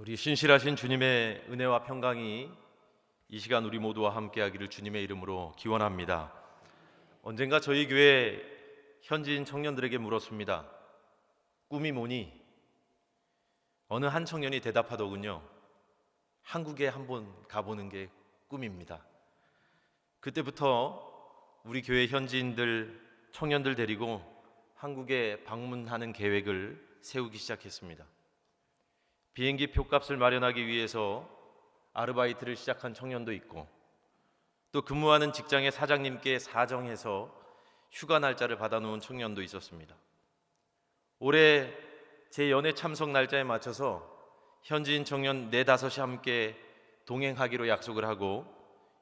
우리 신실하신 주님의 은혜와 평강이 이 시간 우리 모두와 함께하기를 주님의 이름으로 기원합니다. 언젠가 저희 교회 현지인 청년들에게 물었습니다. 꿈이 뭐니? 어느 한 청년이 대답하더군요. 한국에 한번 가보는 게 꿈입니다. 그때부터 우리 교회 현지인들, 청년들 데리고 한국에 방문하는 계획을 세우기 시작했습니다. 비행기 표값을 마련하기 위해서 아르바이트를 시작한 청년도 있고, 또 근무하는 직장의 사장님께 사정해서 휴가 날짜를 받아놓은 청년도 있었습니다. 올해 제 연애 참석 날짜에 맞춰서 현지인 청년 4, 5이 함께 동행하기로 약속을 하고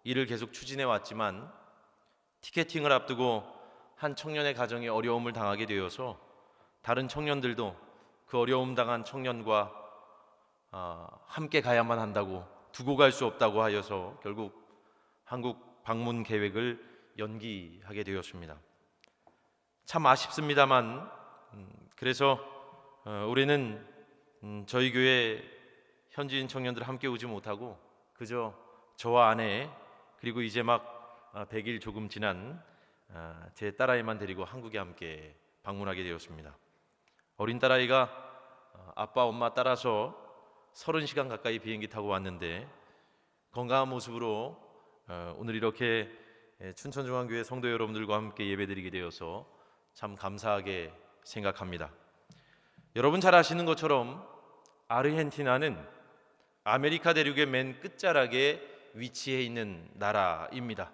이를 계속 추진해 왔지만, 티켓팅을 앞두고 한 청년의 가정이 어려움을 당하게 되어서 다른 청년들도 그 어려움 당한 청년과 함께 가야만 한다고, 두고 갈 수 없다고 하여서 결국 한국 방문 계획을 연기하게 되었습니다. 참 아쉽습니다만 그래서 올해는 저희 교회 현지인 청년들 함께 오지 못하고 그저 저와 아내, 그리고 이제 막 100일 조금 지난 제 딸아이만 데리고 한국에 함께 방문하게 되었습니다. 어린 딸아이가 아빠 엄마 따라서 30시간 가까이 비행기 타고 왔는데 건강한 모습으로 오늘 이렇게 춘천중앙교회 성도 여러분들과 함께 예배드리게 되어서 참 감사하게 생각합니다. 여러분 잘 아시는 것처럼 아르헨티나는 아메리카 대륙의 맨 끝자락에 위치해 있는 나라입니다.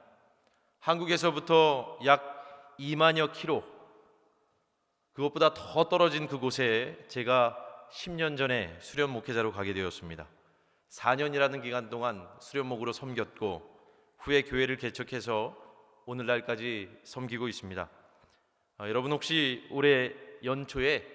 한국에서부터 약 2만여 킬로, 그것보다 더 떨어진 그곳에 제가 10년 전에 수련 목회자로 가게 되었습니다. 4년이라는 기간 동안 수련목으로 섬겼고 후에 교회를 개척해서 오늘날까지 섬기고 있습니다. 여러분 혹시 올해 연초에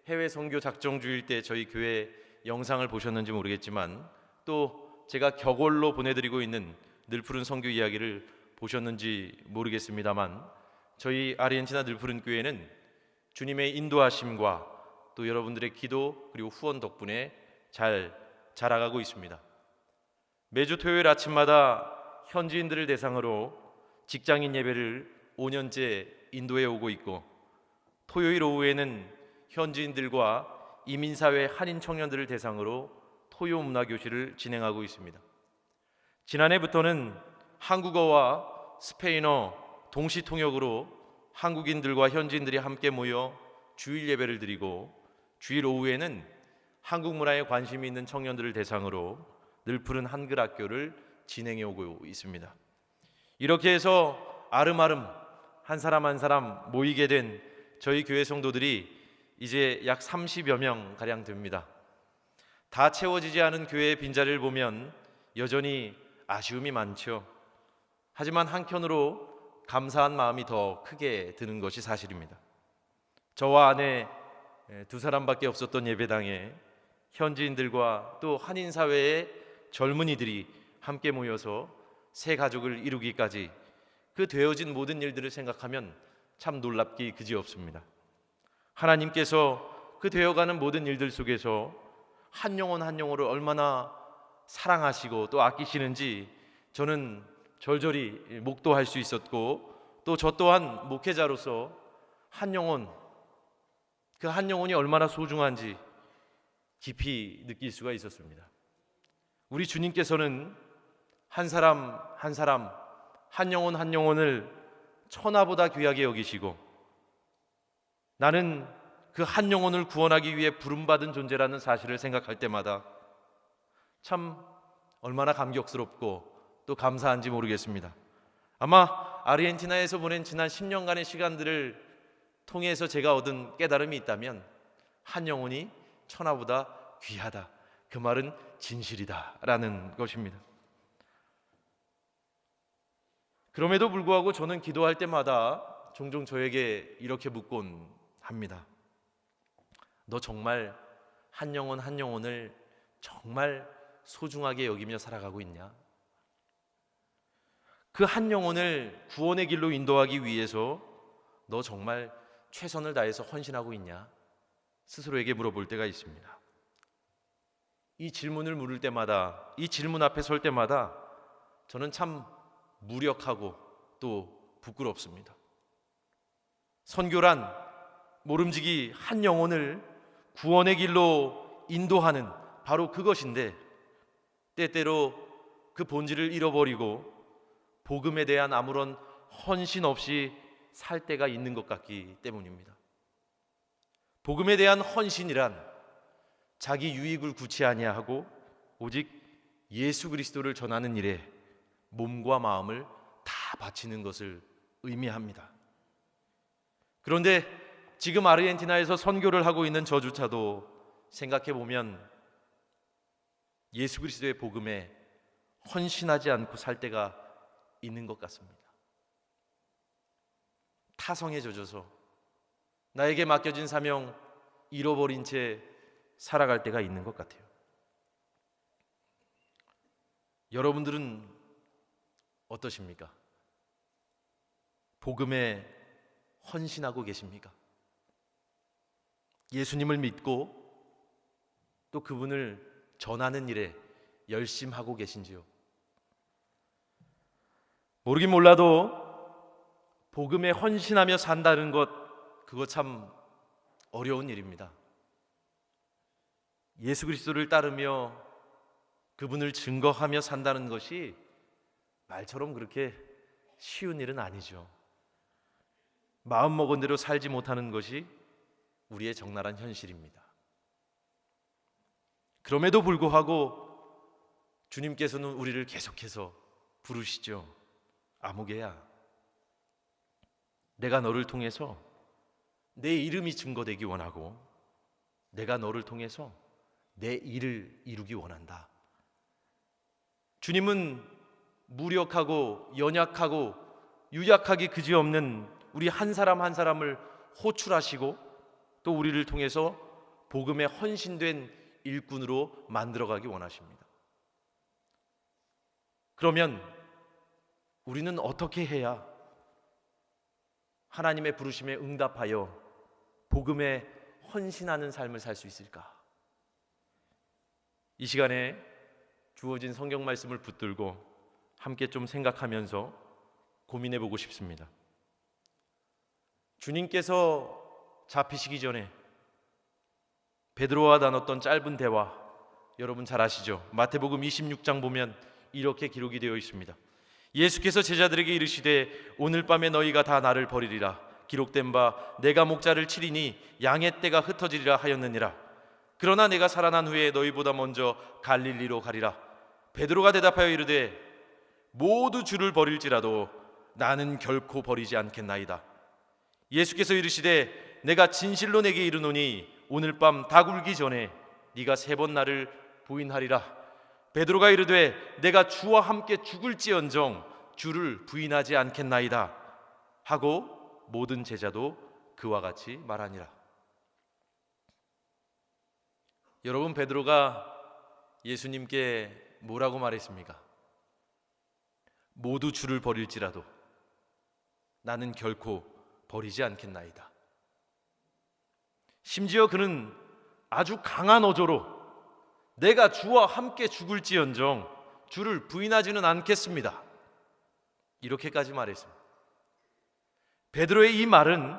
해외 선교 작정 중일 때 저희 교회 영상을 보셨는지 모르겠지만, 또 제가 격월로 보내드리고 있는 늘푸른 선교 이야기를 보셨는지 모르겠습니다만, 저희 아르헨티나 늘푸른 교회는 주님의 인도하심과 또 여러분들의 기도 그리고 후원 덕분에 잘 자라가고 있습니다. 매주 토요일 아침마다 현지인들을 대상으로 직장인 예배를 5년째 인도해 오고 있고, 토요일 오후에는 현지인들과 이민사회 한인 청년들을 대상으로 토요 문화교실을 진행하고 있습니다. 지난해부터는 한국어와 스페인어 동시 통역으로 한국인들과 현지인들이 함께 모여 주일 예배를 드리고, 주일 오후에는 한국 문화에 관심이 있는 청년들을 대상으로 늘푸른 한글 학교를 진행해 오고 있습니다. 이렇게 해서 아름아름 한 사람 한 사람 모이게 된 저희 교회 성도들이 이제 약 30여 명 가량 됩니다. 다 채워지지 않은 교회의 빈자리를 보면 여전히 아쉬움이 많죠. 하지만 한켠으로 감사한 마음이 더 크게 드는 것이 사실입니다. 저와 아내 2사람밖에 없었던 예배당에 현지인들과 또 한인사회의 젊은이들이 함께 모여서 새 가족을 이루기까지 그 되어진 모든 일들을 생각하면 참 놀랍기 그지없습니다. 하나님께서 그 되어가는 모든 일들 속에서 한 영혼 한 영혼을 얼마나 사랑하시고 또 아끼시는지 저는 절절히 목도할 수 있었고, 또 저 또한 목회자로서 한 영혼, 그 한 영혼이 얼마나 소중한지 깊이 느낄 수가 있었습니다. 우리 주님께서는 한 사람 한 사람, 한 영혼 한 영혼을 천하보다 귀하게 여기시고, 나는 그 한 영혼을 구원하기 위해 부름받은 존재라는 사실을 생각할 때마다 참 얼마나 감격스럽고 또 감사한지 모르겠습니다. 아마 아르헨티나에서 보낸 지난 10년간의 시간들을 통해서 제가 얻은 깨달음이 있다면 한 영혼이 천하보다 귀하다, 그 말은 진실이다라는 것입니다. 그럼에도 불구하고 저는 기도할 때마다 종종 저에게 이렇게 묻곤 합니다. 너 정말 한 영혼 한 영혼을 정말 소중하게 여기며 살아가고 있냐? 그 한 영혼을 구원의 길로 인도하기 위해서 너 정말 최선을 다해서 헌신하고 있냐? 스스로에게 물어볼 때가 있습니다. 이 질문을 물을 때마다, 이 질문 앞에 설 때마다 저는 참 무력하고 또 부끄럽습니다. 선교란 모름지기 한 영혼을 구원의 길로 인도하는 바로 그것인데, 때때로 그 본질을 잃어버리고 복음에 대한 아무런 헌신 없이 살 때가 있는 것 같기 때문입니다. 복음에 대한 헌신이란 자기 유익을 구치 아니하고 오직 예수 그리스도를 전하는 일에 몸과 마음을 다 바치는 것을 의미합니다. 그런데 지금 아르헨티나에서 선교를 하고 있는 저조차도 생각해 보면 예수 그리스도의 복음에 헌신하지 않고 살 때가 있는 것 같습니다. 타성에 젖어서 나에게 맡겨진 사명 잃어버린 채 살아갈 때가 있는 것 같아요. 여러분들은 어떠십니까? 복음에 헌신하고 계십니까? 예수님을 믿고 또 그분을 전하는 일에 열심하고 계신지요? 모르긴 몰라도 복음에 헌신하며 산다는 것, 그거 참 어려운 일입니다. 예수 그리스도를 따르며 그분을 증거하며 산다는 것이 말처럼 그렇게 쉬운 일은 아니죠. 마음먹은 대로 살지 못하는 것이 우리의 적나라한 현실입니다. 그럼에도 불구하고 주님께서는 우리를 계속해서 부르시죠. 아무개야, 내가 너를 통해서 내 이름이 증거되기 원하고 내가 너를 통해서 내 일을 이루기 원한다. 주님은 무력하고 연약하고 유약하기 그지없는 우리 한 사람 한 사람을 호출하시고 또 우리를 통해서 복음에 헌신된 일꾼으로 만들어가기 원하십니다. 그러면 우리는 어떻게 해야 하나님의 부르심에 응답하여 복음에 헌신하는 삶을 살 수 있을까? 이 시간에 주어진 성경 말씀을 붙들고 함께 좀 생각하면서 고민해 보고 싶습니다. 주님께서 잡히시기 전에 베드로와 나눴던 짧은 대화, 여러분 잘 아시죠? 마태복음 26장 보면 이렇게 기록이 되어 있습니다. 예수께서 제자들에게 이르시되 오늘 밤에 너희가 다 나를 버리리라. 기록된 바 내가 목자를 치리니 양의 떼가 흩어지리라 하였느니라. 그러나 내가 살아난 후에 너희보다 먼저 갈릴리로 가리라. 베드로가 대답하여 이르되 모두 주를 버릴지라도 나는 결코 버리지 않겠나이다. 예수께서 이르시되 내가 진실로 내게 이르노니 오늘 밤 닭 울기 전에 네가 3번 나를 부인하리라. 베드로가 이르되 내가 주와 함께 죽을지언정 주를 부인하지 않겠나이다 하고 모든 제자도 그와 같이 말하니라. 여러분, 베드로가 예수님께 뭐라고 말했습니까? 모두 주를 버릴지라도 나는 결코 버리지 않겠나이다. 심지어 그는 아주 강한 어조로 내가 주와 함께 죽을지언정 주를 부인하지는 않겠습니다, 이렇게까지 말했습니다. 베드로의 이 말은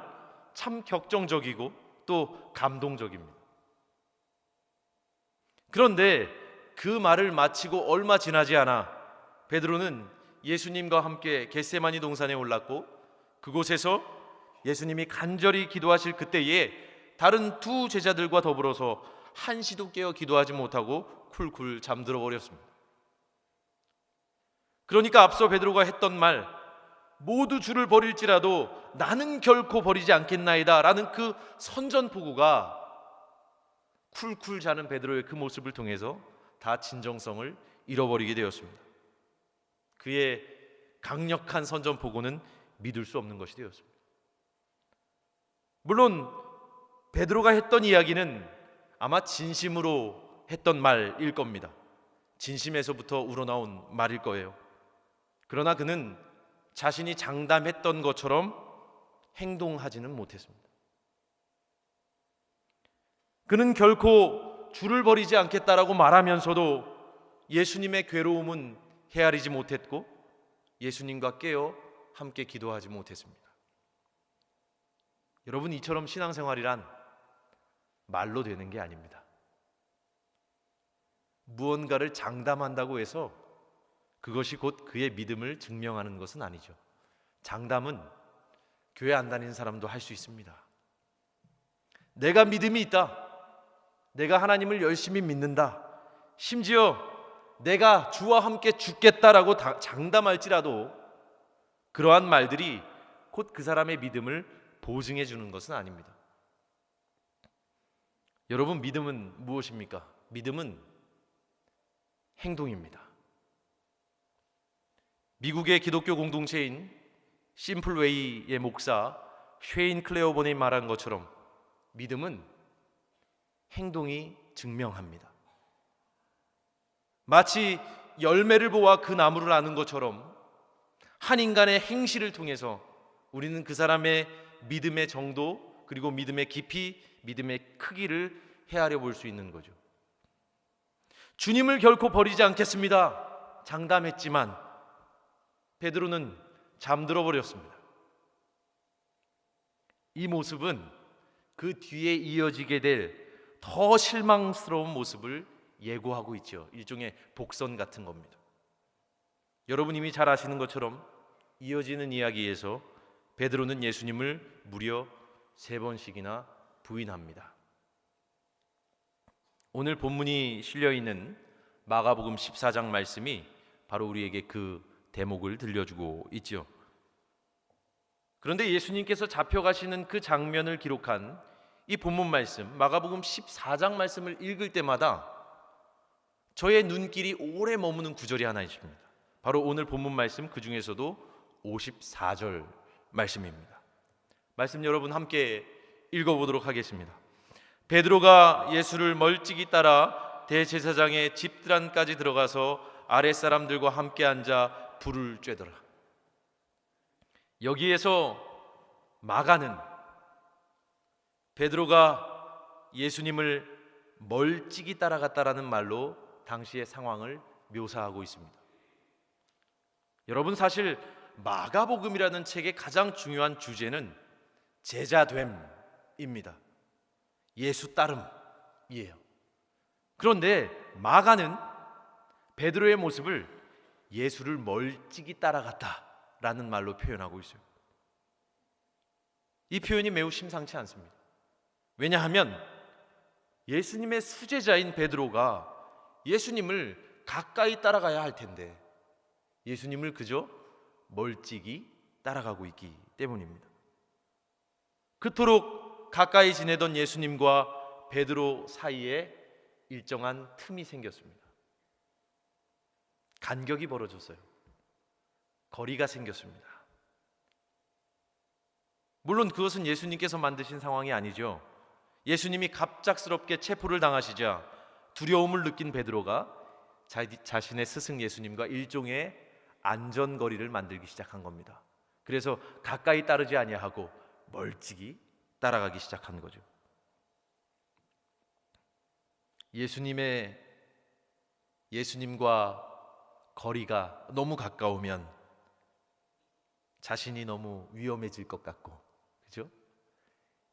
참 격정적이고 또 감동적입니다. 그런데 그 말을 마치고 얼마 지나지 않아 베드로는 예수님과 함께 겟세마니 동산에 올랐고 그곳에서 예수님이 간절히 기도하실 그때에 다른 두 제자들과 더불어서 한시도 깨어 기도하지 못하고 쿨쿨 잠들어 버렸습니다. 그러니까 앞서 베드로가 했던 말, 모두 주를 버릴지라도 나는 결코 버리지 않겠나이다 라는 그 선전포고가 쿨쿨 자는 베드로의 그 모습을 통해서 다 진정성을 잃어버리게 되었습니다. 그의 강력한 선전포고는 믿을 수 없는 것이 되었습니다. 물론 베드로가 했던 이야기는 아마 진심으로 했던 말일 겁니다. 진심에서부터 우러나온 말일 거예요. 그러나 그는 자신이 장담했던 것처럼 행동하지는 못했습니다. 그는 결코 줄을 버리지 않겠다라고 말하면서도 예수님의 괴로움은 헤아리지 못했고 예수님과 깨어 함께 기도하지 못했습니다. 여러분, 이처럼 신앙생활이란 말로 되는 게 아닙니다. 무언가를 장담한다고 해서 그것이 곧 그의 믿음을 증명하는 것은 아니죠. 장담은 교회 안 다니는 사람도 할 수 있습니다. 내가 믿음이 있다, 내가 하나님을 열심히 믿는다, 심지어 내가 주와 함께 죽겠다라고 장담할지라도 그러한 말들이 곧 그 사람의 믿음을 보증해 주는 것은 아닙니다. 여러분, 믿음은 무엇입니까? 믿음은 행동입니다. 미국의 기독교 공동체인 심플웨이의 목사 쉐인 클레어본이 말한 것처럼 믿음은 행동이 증명합니다. 마치 열매를 보아 그 나무를 아는 것처럼 한 인간의 행실을 통해서 우리는 그 사람의 믿음의 정도, 그리고 믿음의 깊이, 믿음의 크기를 헤아려 볼 수 있는 거죠. 주님을 결코 버리지 않겠습니다 장담했지만 베드로는 잠들어 버렸습니다. 이 모습은 그 뒤에 이어지게 될 더 실망스러운 모습을 예고하고 있죠. 일종의 복선 같은 겁니다. 여러분 이미 잘 아시는 것처럼 이어지는 이야기에서 베드로는 예수님을 무려 3번씩이나 부인합니다. 오늘 본문이 실려있는 마가복음 14장 말씀이 바로 우리에게 그 대목을 들려주고 있죠. 그런데 예수님께서 잡혀가시는 그 장면을 기록한 이 본문 말씀, 마가복음 14장 말씀을 읽을 때마다 저의 눈길이 오래 머무는 구절이 하나 있습니다. 바로 오늘 본문 말씀, 그 중에서도 54절 말씀입니다. 말씀 여러분 함께 읽어보도록 하겠습니다. 베드로가 예수를 멀찍이 따라 대제사장의 집들 안까지 들어가서 아랫사람들과 함께 앉아 불을 쬐더라. 여기에서 마가는 베드로가 예수님을 멀찍이 따라갔다라는 말로 당시의 상황을 묘사하고 있습니다. 여러분, 사실 마가복음이라는 책의 가장 중요한 주제는 제자됨입니다. 예수 따름이에요. 그런데 마가는 베드로의 모습을 예수를 멀찍이 따라갔다라는 말로 표현하고 있어요. 이 표현이 매우 심상치 않습니다. 왜냐하면 예수님의 수제자인 베드로가 예수님을 가까이 따라가야 할 텐데 예수님을 그저 멀찍이 따라가고 있기 때문입니다. 그토록 가까이 지내던 예수님과 베드로 사이에 일정한 틈이 생겼습니다. 간격이 벌어졌어요. 거리가 생겼습니다. 물론 그것은 예수님께서 만드신 상황이 아니죠. 예수님이 갑작스럽게 체포를 당하시자 두려움을 느낀 베드로가 자신의 스승 예수님과 일종의 안전거리를 만들기 시작한 겁니다. 그래서 가까이 따르지 아니하고 멀찍이 따라가기 시작한 거죠. 예수님과 거리가 너무 가까우면 자신이 너무 위험해질 것 같고, 그죠?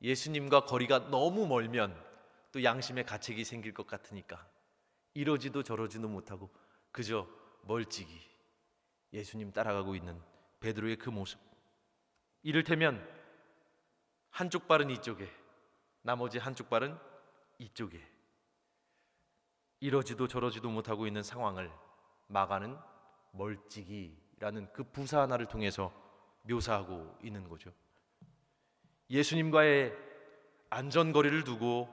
예수님과 거리가 너무 멀면 또 양심의 가책이 생길 것 같으니까 이러지도 저러지도 못하고 그저 멀찍이 예수님 따라가고 있는 베드로의 그 모습, 이를테면 한쪽 발은 이쪽에, 나머지 한쪽 발은 이쪽에, 이러지도 저러지도 못하고 있는 상황을 마가는 멀찍이라는 그 부사 하나를 통해서 묘사하고 있는 거죠. 예수님과의 안전거리를 두고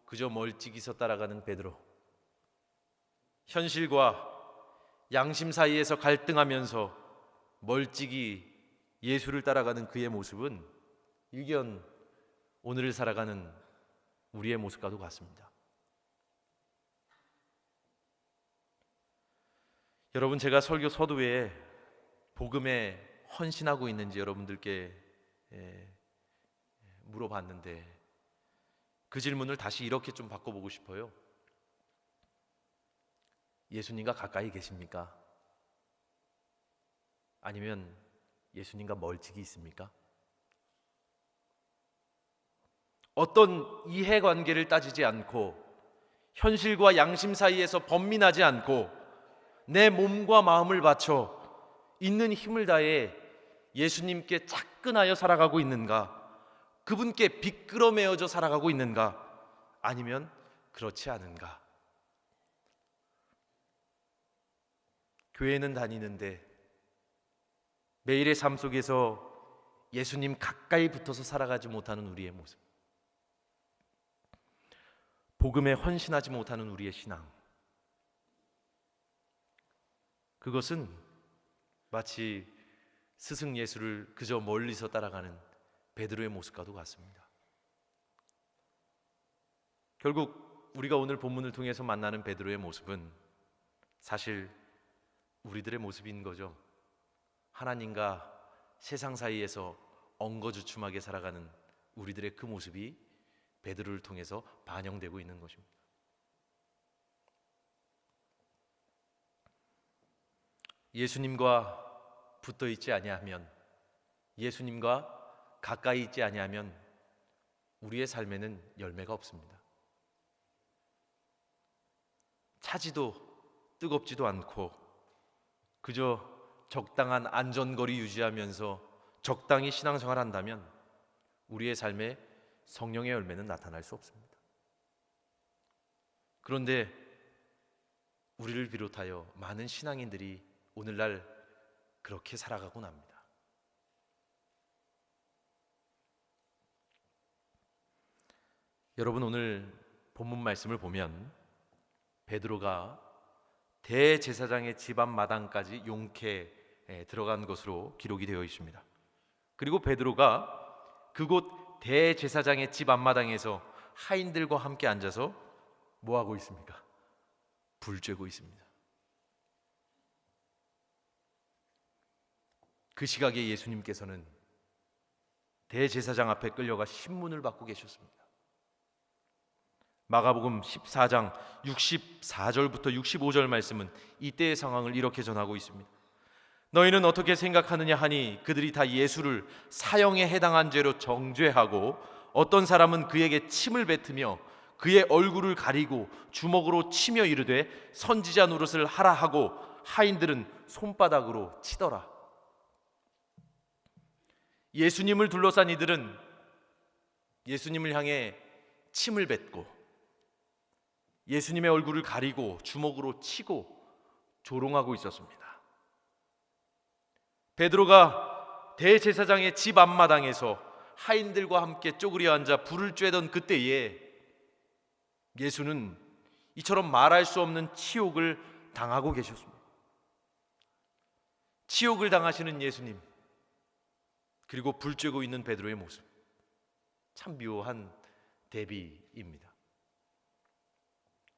그저 멀찍이서 따라가는 베드로, 현실과 양심 사이에서 갈등하면서 멀찍이 예수를 따라가는 그의 모습은 일견 오늘을 살아가는 우리의 모습과도 같습니다. 여러분, 제가 설교 서두에 복음에 헌신하고 있는지 여러분들께 물어봤는데 그 질문을 다시 이렇게 좀 바꿔보고 싶어요. 예수님과 가까이 계십니까? 아니면 예수님과 멀찍이 있습니까? 어떤 이해관계를 따지지 않고 현실과 양심 사이에서 범민하지 않고 내 몸과 마음을 바쳐 있는 힘을 다해 예수님께 착근하여 살아가고 있는가? 그분께 비끄러매어져 살아가고 있는가? 아니면 그렇지 않은가? 교회는 다니는데 매일의 삶 속에서 예수님 가까이 붙어서 살아가지 못하는 우리의 모습, 복음에 헌신하지 못하는 우리의 신앙, 그것은 마치 스승 예수를 그저 멀리서 따라가는 베드로의 모습과도 같습니다. 결국 우리가 오늘 본문을 통해서 만나는 베드로의 모습은 사실 우리들의 모습인 거죠. 하나님과 세상 사이에서 엉거주춤하게 살아가는 우리들의 그 모습이 베드로를 통해서 반영되고 있는 것입니다. 예수님과 붙어 있지 아니하면, 예수님과 가까이 있지 아니하면 우리의 삶에는 열매가 없습니다. 차지도 뜨겁지도 않고 그저 적당한 안전거리 유지하면서 적당히 신앙생활 한다면 우리의 삶에 성령의 열매는 나타날 수 없습니다. 그런데 우리를 비롯하여 많은 신앙인들이 오늘날 그렇게 살아가곤 합니다. 여러분, 오늘 본문 말씀을 보면 베드로가 대제사장의 집 앞 마당까지 용케 들어간 것으로 기록이 되어 있습니다. 그리고 베드로가 그곳 대제사장의 집 앞마당에서 하인들과 함께 앉아서 뭐 하고 있습니까? 불 쬐고 있습니다. 그 시각에 예수님께서는 대제사장 앞에 끌려가 신문을 받고 계셨습니다. 마가복음 14장 64절부터 65절 말씀은 이때의 상황을 이렇게 전하고 있습니다. 너희는 어떻게 생각하느냐 하니 그들이 다 예수를 사형에 해당한 죄로 정죄하고 어떤 사람은 그에게 침을 뱉으며 그의 얼굴을 가리고 주먹으로 치며 이르되 선지자 노릇을 하라 하고 하인들은 손바닥으로 치더라. 예수님을 둘러싼 이들은 예수님을 향해 침을 뱉고 예수님의 얼굴을 가리고 주먹으로 치고 조롱하고 있었습니다. 베드로가 대제사장의 집 앞마당에서 하인들과 함께 쪼그려 앉아 불을 쬐던 그때에 예수는 이처럼 말할 수 없는 치욕을 당하고 계셨습니다. 치욕을 당하시는 예수님, 그리고 불 쬐고 있는 베드로의 모습, 참 묘한 대비입니다.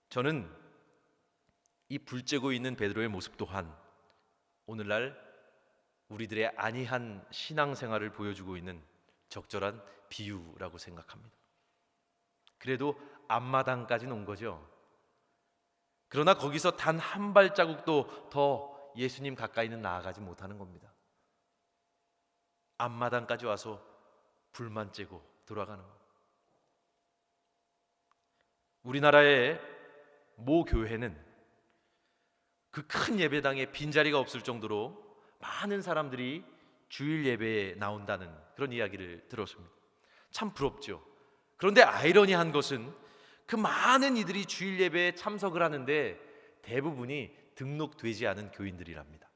저는 이 불 쬐고 있는 베드로의 모습 또한 오늘날 우리들의 안이한 신앙생활을 보여주고 있는 적절한 비유라고 생각합니다. 그래도 앞마당까지는 온 거죠. 그러나 거기서 단 한 발자국도 더 예수님 가까이는 나아가지 못하는 겁니다. 앞마당까지 와서 불만 쬐고 돌아가는 것. 우리나라의 모 교회는 그 큰 예배당에 빈자리가 없을 정도로 많은 사람들이 주일 예배에 나온다는 그런 이야기를 들었습니다. 참 부럽죠. 그런데 아이러니한 것은 그 많은 이들이 주일 예배에 참석을 하는데 대부분이 등록되지 않은 교인들이랍니다.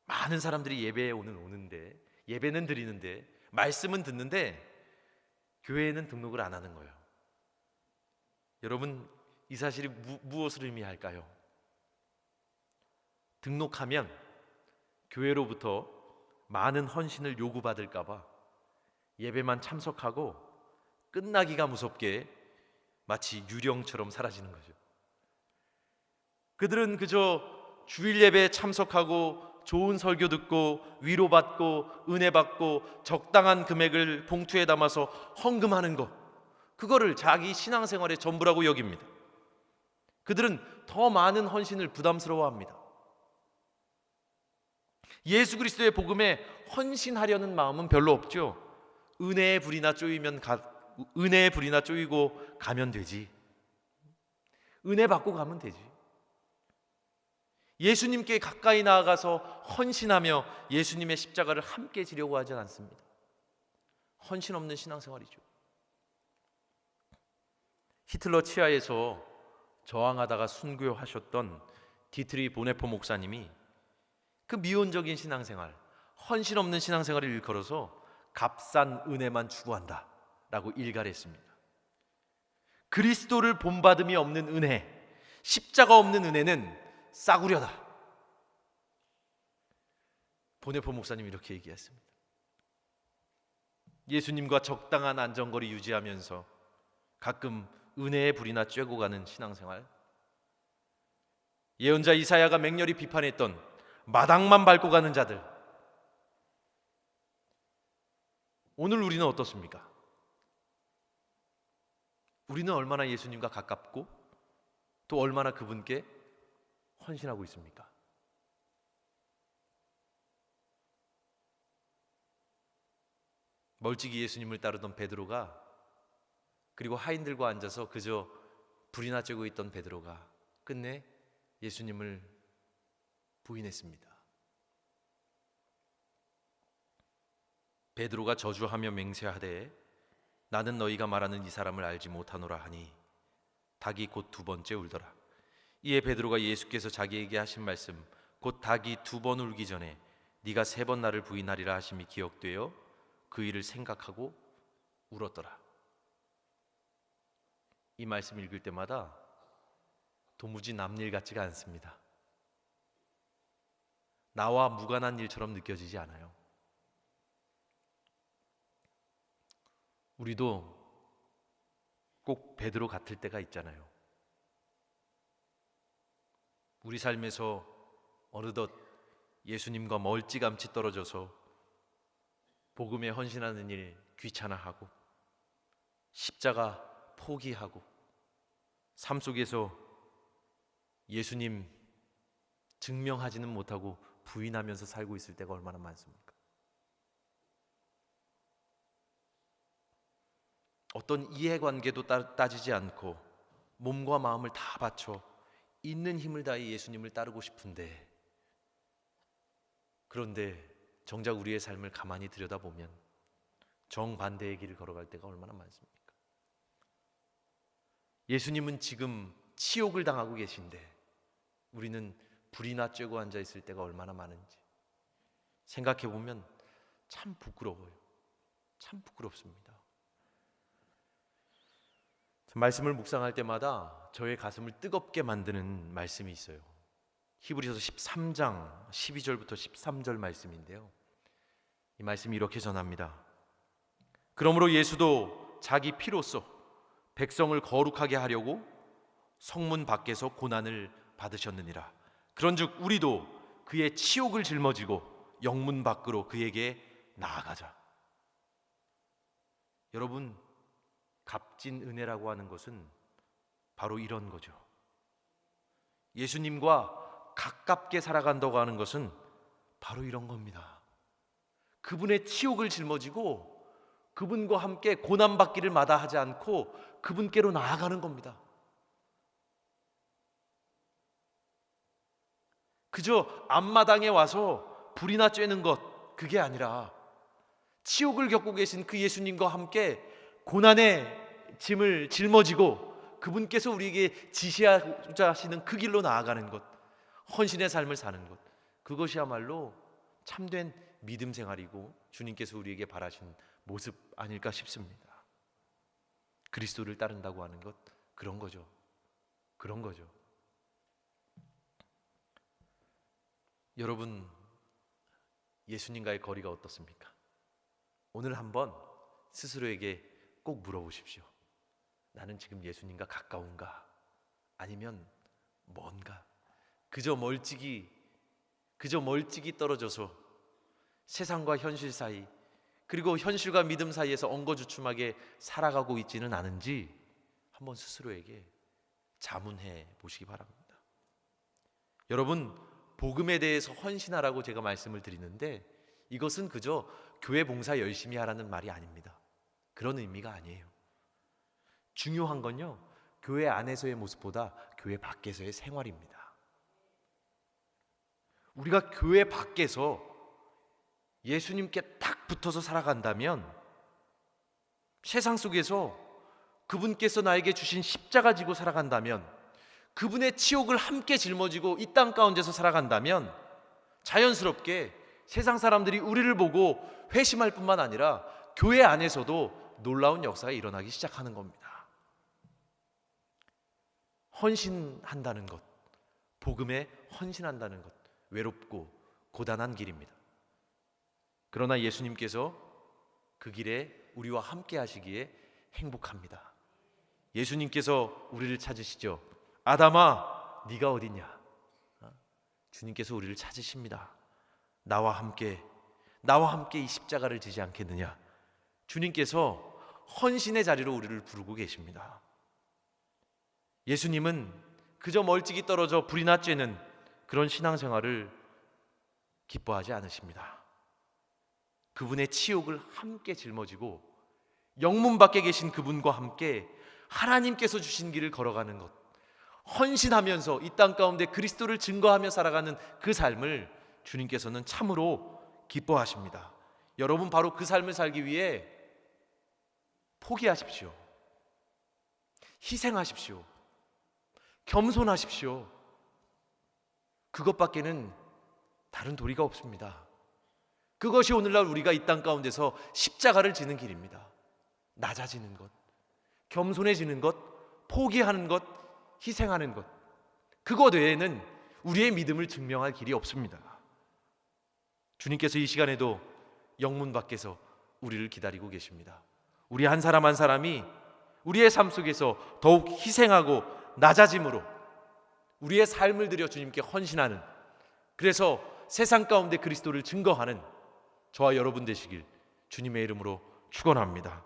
많은 사람들이 예배에 오는데 예배는 드리는데 말씀은 듣는데 교회에는 등록을 안 하는 거예요. 여러분, 이 사실이 무엇을 의미할까요? 등록하면 교회로부터 많은 헌신을 요구받을까 봐 예배만 참석하고 끝나기가 무섭게 마치 유령처럼 사라지는 거죠. 그들은 그저 주일 예배에 참석하고 좋은 설교 듣고 위로받고 은혜받고 적당한 금액을 봉투에 담아서 헌금하는 것, 그거를 자기 신앙생활의 전부라고 여깁니다. 그들은 더 많은 헌신을 부담스러워합니다. 예수 그리스도의 복음에 헌신하려는 마음은 별로 없죠. 은혜의 불이나 쪼이고 가면 되지. 은혜 받고 가면 되지. 예수님께 가까이 나아가서 헌신하며 예수님의 십자가를 함께 지려고 하지 않습니다. 헌신 없는 신앙생활이죠. 히틀러 치하에서 저항하다가 순교하셨던 디트리 보네포 목사님이 그 미온적인 신앙생활, 헌신 없는 신앙생활을 일컬어서 값싼 은혜만 추구한다 라고 일갈했습니다. 그리스도를 본받음이 없는 은혜, 십자가 없는 은혜는 싸구려다. 보네포 목사님이 이렇게 얘기했습니다. 예수님과 적당한 안전거리 유지하면서 가끔 은혜의 불이나 쬐고 가는 신앙생활, 예언자 이사야가 맹렬히 비판했던 마당만 밟고 가는 자들, 오늘 우리는 어떻습니까? 우리는 얼마나 예수님과 가깝고 또 얼마나 그분께 헌신하고 있습니까? 멀찍이 예수님을 따르던 베드로가, 그리고 하인들과 앉아서 그저 불이나 쬐고 있던 베드로가 끝내 예수님을 부인했습니다. 베드로가 저주하며 맹세하되 나는 너희가 말하는 이 사람을 알지 못하노라 하니 닭이 곧 두 번째 울더라. 이에 베드로가 예수께서 자기에게 하신 말씀 곧 닭이 두 번 울기 전에 네가 세 번 나를 부인하리라 하심이 기억되어 그 일을 생각하고 울었더라. 이 말씀 읽을 때마다 도무지 남일 같지가 않습니다. 나와 무관한 일처럼 느껴지지 않아요. 우리도 꼭 베드로 같을 때가 있잖아요. 우리 삶에서 어느덧 예수님과 멀찌감치 떨어져서 복음에 헌신하는 일 귀찮아하고 십자가 포기하고 삶 속에서 예수님 증명하지는 못하고 부인하면서 살고 있을 때가 얼마나 많습니까? 어떤 이해관계도 따지지 않고 몸과 마음을 다 바쳐 있는 힘을 다해 예수님을 따르고 싶은데, 그런데 정작 우리의 삶을 가만히 들여다보면 정반대의 길을 걸어갈 때가 얼마나 많습니까? 예수님은 지금 치욕을 당하고 계신데 우리는 불이나 쬐고 앉아있을 때가 얼마나 많은지 생각해보면 참 부끄러워요. 참 부끄럽습니다. 말씀을 묵상할 때마다 저의 가슴을 뜨겁게 만드는 말씀이 있어요. 히브리서 13장 12절부터 13절 말씀인데요, 이 말씀이 이렇게 전합니다. 그러므로 예수도 자기 피로써 백성을 거룩하게 하려고 성문 밖에서 고난을 받으셨느니라. 그런즉 우리도 그의 치욕을 짊어지고 영문 밖으로 그에게 나아가자. 여러분, 값진 은혜라고 하는 것은 바로 이런 거죠. 예수님과 가깝게 살아간다고 하는 것은 바로 이런 겁니다. 그분의 치욕을 짊어지고 그분과 함께 고난받기를 마다하지 않고 그분께로 나아가는 겁니다. 그저 앞마당에 와서 불이나 쬐는 것, 그게 아니라 치욕을 겪고 계신 그 예수님과 함께 고난의 짐을 짊어지고 그분께서 우리에게 지시하고자 하시는 그 길로 나아가는 것, 헌신의 삶을 사는 것, 그것이야말로 참된 믿음 생활이고 주님께서 우리에게 바라신 모습 아닐까 싶습니다. 그리스도를 따른다고 하는 것, 그런 거죠. 그런 거죠. 여러분, 예수님과의 거리가 어떻습니까? 오늘 한번 스스로에게 꼭 물어보십시오. 나는 지금 예수님과 가까운가? 아니면 먼가? 그저 멀찍이 떨어져서 세상과 현실 사이, 그리고 현실과 믿음 사이에서 엉거주춤하게 살아가고 있지는 않은지 한번 스스로에게 자문해 보시기 바랍니다. 여러분, 복음에 대해서 헌신하라고 제가 말씀을 드리는데 이것은 그저 교회 봉사 열심히 하라는 말이 아닙니다. 그런 의미가 아니에요. 중요한 건요, 교회 안에서의 모습보다 교회 밖에서의 생활입니다. 우리가 교회 밖에서 예수님께 딱 붙어서 살아간다면 세상 속에서 그분께서 나에게 주신 십자가 지고 살아간다면, 그분의 치욕을 함께 짊어지고 이 땅 가운데서 살아간다면 자연스럽게 세상 사람들이 우리를 보고 회심할 뿐만 아니라 교회 안에서도 놀라운 역사가 일어나기 시작하는 겁니다. 헌신한다는 것, 복음에 헌신한다는 것, 외롭고 고단한 길입니다. 그러나 예수님께서 그 길에 우리와 함께 하시기에 행복합니다. 예수님께서 우리를 찾으시죠. 아담아, 네가 어디냐? 주님께서 우리를 찾으십니다. 나와 함께 이 십자가를 지지 않겠느냐? 주님께서 헌신의 자리로 우리를 부르고 계십니다. 예수님은 그저 멀찍이 떨어져 불이나 쬐는 그런 신앙생활을 기뻐하지 않으십니다. 그분의 치욕을 함께 짊어지고 영문 밖에 계신 그분과 함께 하나님께서 주신 길을 걸어가는 것, 헌신하면서 이 땅 가운데 그리스도를 증거하며 살아가는 그 삶을 주님께서는 참으로 기뻐하십니다. 여러분, 바로 그 삶을 살기 위해 포기하십시오. 희생하십시오. 겸손하십시오. 그것밖에는 다른 도리가 없습니다. 그것이 오늘날 우리가 이 땅 가운데서 십자가를 지는 길입니다. 낮아지는 것, 겸손해지는 것, 포기하는 것, 희생하는 것, 그것 외에는 우리의 믿음을 증명할 길이 없습니다. 주님께서 이 시간에도 영문 밖에서 우리를 기다리고 계십니다. 우리 한 사람 한 사람이 우리의 삶 속에서 더욱 희생하고 낮아짐으로 우리의 삶을 들여 주님께 헌신하는, 그래서 세상 가운데 그리스도를 증거하는 저와 여러분 되시길 주님의 이름으로 축원합니다.